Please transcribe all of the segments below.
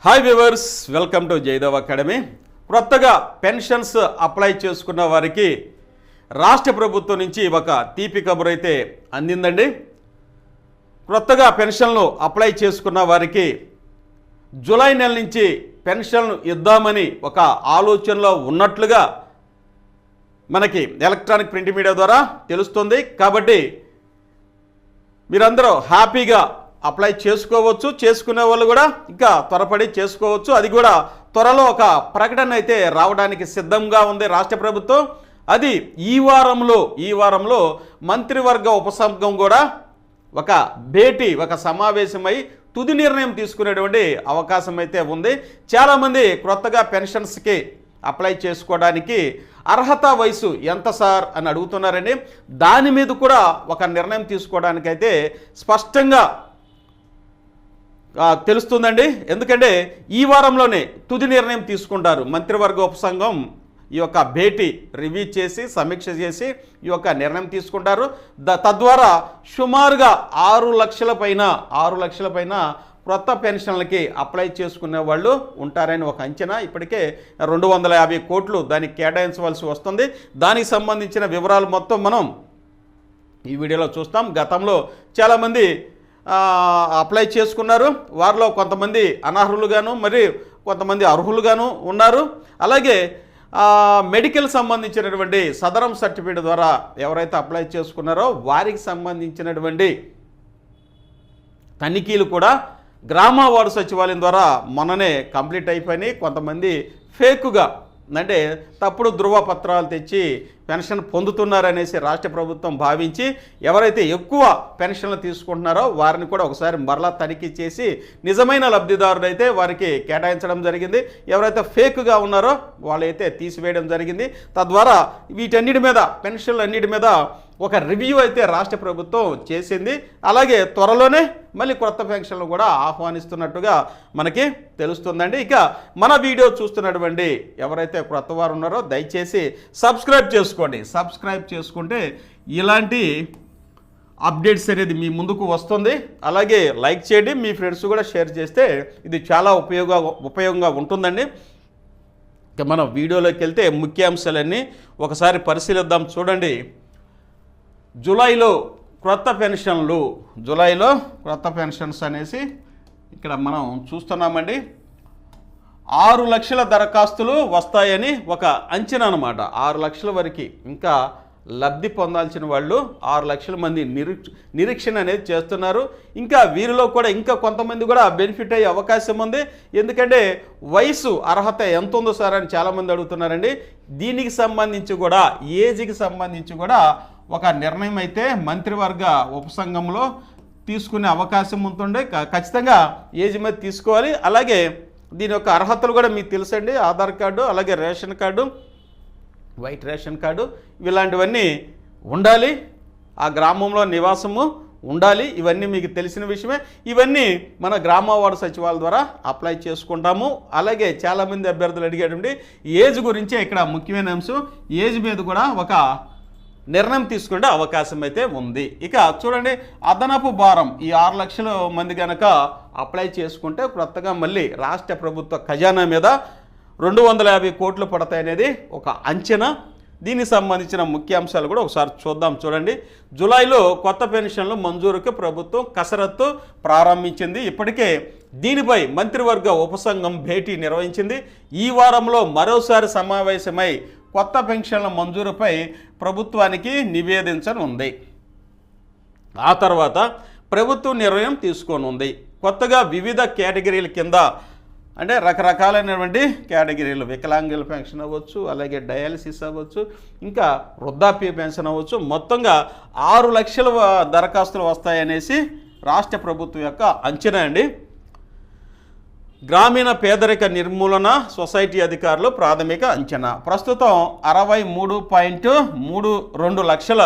Hi viewers, welcome to Jaidev academy. కొత్తగా pensions apply చేసుకున్న వారికి రాష్ట్ర ప్రభుత్వం నుంచి ఒక తీపి కబురు అయితే అందిందండి. కొత్తగా పెన్షన్లు అప్లై చేసుకున్న వారికి జూలై నెల నుంచి పెన్షన్లు ఇద్దామని ఒక ఆలోచనలో ఉన్నట్లుగా మనకి ఎలక్ట్రానిక్ ప్రింట్ మీడియా ద్వారా తెలుస్తుంది. కాబట్టి మీరందరూ హ్యాపీగా అప్లై చేసుకోవచ్చు. చేసుకునే వాళ్ళు కూడా ఇంకా త్వరపడి చేసుకోవచ్చు. అది కూడా త్వరలో ఒక ప్రకటన అయితే రావడానికి సిద్ధంగా ఉంది రాష్ట్ర ప్రభుత్వం. అది ఈ వారంలో మంత్రివర్గ ఉపసంఘం కూడా ఒక సమావేశమై తుది నిర్ణయం తీసుకునేటువంటి అవకాశం అయితే ఉంది. చాలామంది కొత్తగా పెన్షన్స్కి అప్లై చేసుకోవడానికి అర్హత వయసు ఎంత సార్ అని అడుగుతున్నారండి. దాని మీద కూడా ఒక నిర్ణయం తీసుకోవడానికైతే స్పష్టంగా తెలుస్తుందండి. ఎందుకంటే ఈ వారంలోనే తుది నిర్ణయం తీసుకుంటారు. మంత్రివర్గ ఉపసంఘం ఈ యొక్క భేటీ రివ్యూ చేసి సమీక్ష చేసి ఈ యొక్క నిర్ణయం తీసుకుంటారు. తద్వారా సుమారుగా 6 లక్షల పైన కొత్త పెన్షన్లకి అప్లై చేసుకునే వాళ్ళు ఉంటారని ఒక అంచనా. ఇప్పటికే 250 కోట్లు దానికి కేటాయించవలసి వస్తుంది. దానికి సంబంధించిన వివరాలు మొత్తం మనం ఈ వీడియోలో చూస్తాం. గతంలో చాలామంది అప్లై చేసుకున్నారు. వారిలో కొంతమంది అనర్హులుగాను మరి కొంతమంది అర్హులుగాను ఉన్నారు. అలాగే మెడికల్ సంబంధించినటువంటి సదరం సర్టిఫికేట్ ద్వారా ఎవరైతే అప్లై చేసుకున్నారో వారికి సంబంధించినటువంటి తనిఖీలు కూడా గ్రామ వార్డు సచివాలయం ద్వారా మొన్ననే కంప్లీట్ అయిపోయినాయి. కొంతమంది ఫేకుగా అంటే తప్పుడు ధృవపత్రాలు తెచ్చి పెన్షన్ పొందుతున్నారనేసి రాష్ట్ర ప్రభుత్వం భావించి ఎవరైతే ఎక్కువ పెన్షన్లు తీసుకుంటున్నారో వారిని కూడా ఒకసారి మరలా తనిఖీ చేసి నిజమైన లబ్ధిదారుడైతే వారికి కేటాయించడం జరిగింది. ఎవరైతే ఫేక్గా ఉన్నారో వాళ్ళైతే తీసివేయడం జరిగింది. తద్వారా వీటన్నిటి మీద పెన్షన్లన్నిటి మీద ఒక రివ్యూ అయితే రాష్ట్ర ప్రభుత్వం చేసింది. అలాగే త్వరలోనే మళ్ళీ కొత్త పెన్షన్లు కూడా ఆహ్వానిస్తున్నట్టుగా మనకి తెలుస్తుందండి. ఇక మన వీడియో చూస్తున్నటువంటి ఎవరైతే కొత్త వారు ఉన్నారో దయచేసి సబ్స్క్రైబ్ చేసుకోండి. సబ్స్క్రైబ్ చేసుకుంటే ఇలాంటి అప్డేట్స్ అనేది మీ ముందుకు వస్తుంది. అలాగే లైక్ చేయండి, మీ ఫ్రెండ్స్ కూడా షేర్ చేస్తే ఇది చాలా ఉపయోగంగా ఉంటుందండి. ఇక మనం వీడియోలోకి వెళ్తే ముఖ్యాంశాలన్నీ ఒకసారి పరిశీలిద్దాం. చూడండి, జూలైలో కొత్త పెన్షన్స్ అనేసి ఇక్కడ మనం చూస్తున్నామండి. 6 లక్షల దరఖాస్తులు వస్తాయని ఒక అంచనా అన్నమాట. 6 లక్షల వరకు ఇంకా లబ్ధి పొందాల్సిన వాళ్ళు 6 లక్షల మంది నిరీక్షణ అనేది చేస్తున్నారు. ఇంకా వీరిలో కూడా ఇంకా కొంతమంది కూడా బెనిఫిట్ అయ్యే అవకాశం ఉంది. ఎందుకంటే వయసు అర్హత ఎంత ఉందో సార్ అని చాలామంది అడుగుతున్నారండి. దీనికి సంబంధించి కూడా ఏజ్కి సంబంధించి కూడా ఒక నిర్ణయం అయితే మంత్రివర్గ ఉపసంఘంలో తీసుకునే అవకాశం ఉంటుంది. ఖచ్చితంగా ఏజ్ మీద తీసుకోవాలి. అలాగే దీని యొక్క అర్హతలు కూడా మీకు తెలుసండి. ఆధార్ కార్డు, అలాగే ration card, white ration card ఇలాంటివన్నీ ఉండాలి. ఆ గ్రామంలో నివాసము ఉండాలి. ఇవన్నీ మీకు తెలిసిన విషయమే. ఇవన్నీ మన గ్రామ వార్డు సచివాలయం ద్వారా అప్లై చేసుకుంటాము. అలాగే చాలామంది అభ్యర్థులు అడిగేటువంటి ఏజ్ గురించే ఇక్కడ ముఖ్యమైన అంశం. ఏజ్ మీద కూడా ఒక నిర్ణయం తీసుకునే అవకాశం అయితే ఉంది. ఇక చూడండి, అదనపు భారం ఈ 6 లక్షల మంది కనుక అప్లై చేసుకుంటే కొత్తగా మళ్ళీ రాష్ట్ర ప్రభుత్వ ఖజానా మీద 250 కోట్లు పడతాయనేది ఒక అంచనా. దీనికి సంబంధించిన ముఖ్యాంశాలు కూడా ఒకసారి చూద్దాం. చూడండి, జూలైలో కొత్త పెన్షన్లు మంజూరుకి ప్రభుత్వం కసరత్తు ప్రారంభించింది. ఇప్పటికే దీనిపై మంత్రివర్గ ఉపసంఘం భేటీ నిర్వహించింది. ఈ వారంలో మరోసారి సమావేశమై కొత్త పెన్షన్ల మంజూరుపై ప్రభుత్వానికి నివేదించనుంది. ఆ తర్వాత ప్రభుత్వం నిర్ణయం తీసుకోనుంది. కొత్తగా వివిధ కేటగిరీల కింద అంటే రకరకాలైనటువంటి కేటగిరీలు, వికలాంగుల పెన్షన్ అవ్వచ్చు, అలాగే డయాలసిస్ అవ్వచ్చు, ఇంకా వృద్ధాప్య పెన్షన్ అవ్వచ్చు, మొత్తంగా 6 లక్షల దరఖాస్తులు వస్తాయనేసి రాష్ట్ర ప్రభుత్వం యొక్క అంచనా అండి. గ్రామీణ పేదరిక నిర్మూలన సొసైటీ అధికారులు ప్రాథమిక అంచనా ప్రస్తుతం 63.32 లక్షల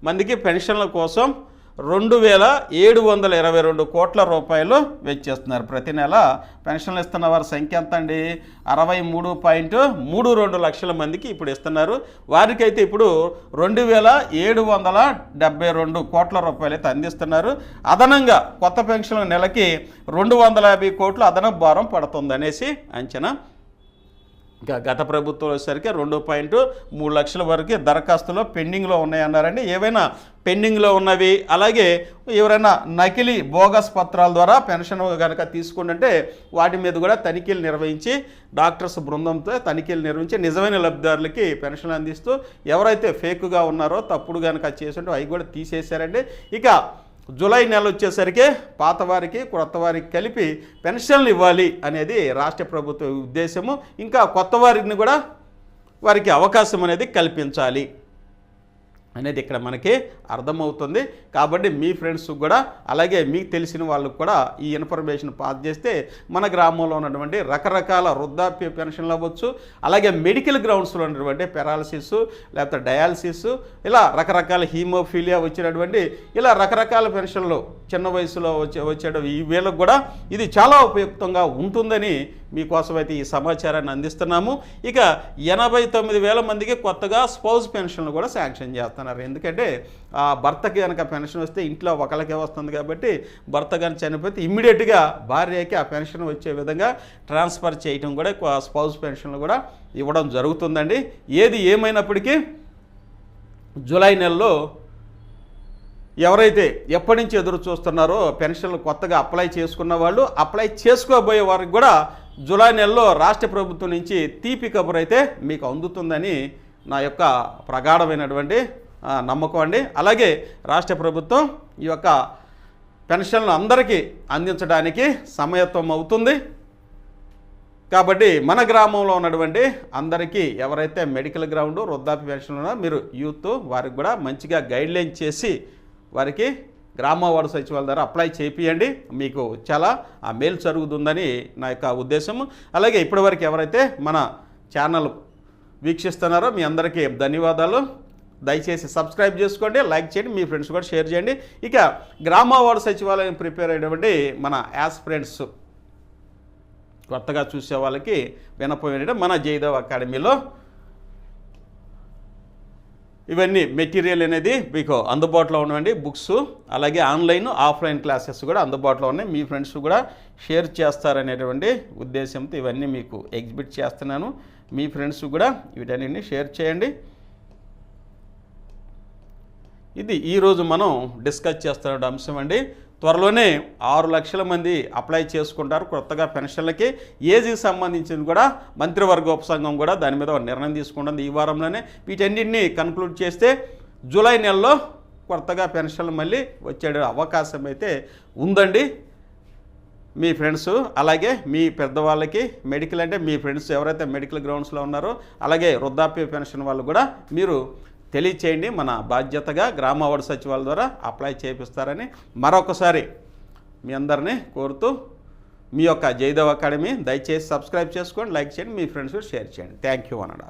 మందికి పెన్షన్ల కోసం 2,722 కోట్ల రూపాయలు వెచ్చిస్తున్నారు. ప్రతి నెల పెన్షన్లు ఇస్తున్న వారి సంఖ్య ఎంత అండి? 63.32 లక్షల మందికి ఇప్పుడు ఇస్తున్నారు. వారికైతే ఇప్పుడు 2,772 కోట్ల రూపాయలు అయితే అందిస్తున్నారు. అదనంగా కొత్త పెన్షన్ల నెలకి 250 కోట్లు అదనపు భారం పడుతుంది అనేసి అంచనా. గత ప్రభుత్వం వచ్చేసరికి 2.3 లక్షల వరకు దరఖాస్తులు పెండింగ్లో ఉన్నాయన్నారండి. ఏవైనా పెండింగ్లో ఉన్నవి, అలాగే ఎవరైనా నకిలీ బోగస్ పత్రాల ద్వారా పెన్షన్ కనుక తీసుకుంటుంటే వాటి మీద కూడా తనిఖీలు నిర్వహించి డాక్టర్స్ బృందంతో తనిఖీలు నిర్వహించి నిజమైన లబ్ధిదారులకి పెన్షన్ అందిస్తూ ఎవరైతే ఫేక్గా ఉన్నారో తప్పుడు కనుక చేస్తుంటే అవి కూడా తీసేశారండి. ఇక జూలై నెల వచ్చేసరికి పాత వారికి కొత్త వారికి కలిపి పెన్షన్లు ఇవ్వాలి అనేది రాష్ట్ర ప్రభుత్వ ఉద్దేశము. ఇంకా కొత్త వారిని కూడా వారికి అవకాశం అనేది కల్పించాలి అనేది ఇక్కడ మనకి అర్థమవుతుంది. కాబట్టి మీ ఫ్రెండ్స్ కూడా అలాగే మీకు తెలిసిన వాళ్ళకు కూడా ఈ ఇన్ఫర్మేషన్ పాస్ చేస్తే మన గ్రామంలో ఉన్నటువంటి రకరకాల వృద్ధాప్య పెన్షన్లు అవ్వచ్చు, అలాగే మెడికల్ గ్రౌండ్స్లో ఉన్నటువంటి పెరాలసిస్ లేకపోతే డయాలసిస్, ఇలా రకరకాల హీమోఫీలియా వచ్చినటువంటి ఇలా రకరకాల పెన్షన్లు చిన్న వయసులో వచ్చేట ఈ వీళ్ళకు కూడా ఇది చాలా ఉపయుక్తంగా ఉంటుందని మీకోసమైతే ఈ సమాచారాన్ని అందిస్తున్నాము. ఇక 89,000 మందికి కొత్తగా స్పౌస్ పెన్షన్లు కూడా శాంక్షన్ చేస్తున్నారు. ఎందుకంటే భర్తకి కనుక పెన్షన్ వస్తే ఇంట్లో ఒకరికే వస్తుంది కాబట్టి భర్త కనుక చనిపోతే ఇమ్మీడియట్గా భార్యకి ఆ పెన్షన్ వచ్చే విధంగా ట్రాన్స్ఫర్ చేయడం కూడా స్పౌస్ పెన్షన్లు కూడా ఇవ్వడం జరుగుతుందండి. ఏది ఏమైనప్పటికీ జూలై నెలలో ఎవరైతే ఎప్పటి నుంచి ఎదురు చూస్తున్నారో పెన్షన్లు కొత్తగా అప్లై చేసుకున్న వాళ్ళు, అప్లై చేసుకోబోయే వారికి కూడా జూలై నెలలో రాష్ట్ర ప్రభుత్వం నుంచి తీపి కబురు అయితే మీకు అందుతుందని నా యొక్క ప్రగాఢమైనటువంటి నమ్మకం అండి. అలాగే రాష్ట్ర ప్రభుత్వం ఈ యొక్క పెన్షన్లు అందరికీ అందించడానికి సమయత్వం అవుతుంది. కాబట్టి మన గ్రామంలో ఉన్నటువంటి అందరికీ ఎవరైతే మెడికల్ గ్రౌండ్ వృద్ధాప్య పెన్షన్లు ఉన్నారో మీరు యూత్ వారికి కూడా మంచిగా గైడ్లైన్ చేసి వారికి గ్రామ వార్డు సచివాలయం ద్వారా అప్లై చేపియండి. మీకు చాలా మేలు జరుగుతుందని నా యొక్క ఉద్దేశం. అలాగే ఇప్పటివరకు ఎవరైతే మన ఛానల్ వీక్షిస్తున్నారో మీ అందరికీ ధన్యవాదాలు. దయచేసి సబ్స్క్రైబ్ చేసుకోండి, లైక్ చేయండి, మీ ఫ్రెండ్స్ కూడా షేర్ చేయండి. ఇక గ్రామ వార్డు సచివాలయం ప్రిపేర్ అయినటువంటి మన యాస్పిరెంట్స్ కొత్తగా చూసే వాళ్ళకి వినపోయిన మన జయదేవ్ అకాడమీలో ఇవన్నీ మెటీరియల్ అనేది మీకు అందుబాటులో ఉన్నవండి. బుక్స్ అలాగే ఆన్లైన్ ఆఫ్లైన్ క్లాసెస్ కూడా అందుబాటులో ఉన్నాయి. మీ ఫ్రెండ్స్ కూడా షేర్ చేస్తారనేటువంటి ఉద్దేశంతో ఇవన్నీ మీకు ఎగ్జిబిట్ చేస్తున్నాను. మీ ఫ్రెండ్స్ కూడా వీటన్నిటిని షేర్ చేయండి. ఇది ఈరోజు మనం డిస్కస్ చేస్తున్న అంశం అండి. త్వరలోనే 6 లక్షల మంది అప్లై చేసుకుంటారు కొత్తగా పెన్షన్లకి. ఏజీకి సంబంధించింది కూడా మంత్రివర్గ ఉపసంఘం కూడా దాని మీద నిర్ణయం తీసుకుంటుంది ఈ వారంలోనే. వీటన్నిటిని కన్క్లూడ్ చేస్తే జూలై నెలలో కొత్తగా పెన్షన్లు మళ్ళీ వచ్చే అవకాశం అయితే ఉందండి. మీ ఫ్రెండ్స్ అలాగే మీ పెద్దవాళ్ళకి మెడికల్ అంటే మీ ఫ్రెండ్స్ ఎవరైతే మెడికల్ గ్రౌండ్స్లో ఉన్నారో అలాగే వృద్ధాప్య పెన్షన్ వాళ్ళు కూడా మీరు తెలియచేయండి. మన బాధ్యతగా గ్రామ వార్డు సచివాలయం ద్వారా అప్లై చేపిస్తారని మరొకసారి మీ అందరినీ కోరుతూ మీ యొక్క జయదేవ్ అకాడమీ దయచేసి సబ్స్క్రైబ్ చేసుకోండి, లైక్ చేయండి, మీ ఫ్రెండ్స్ షేర్ చేయండి. Thank you అనడా.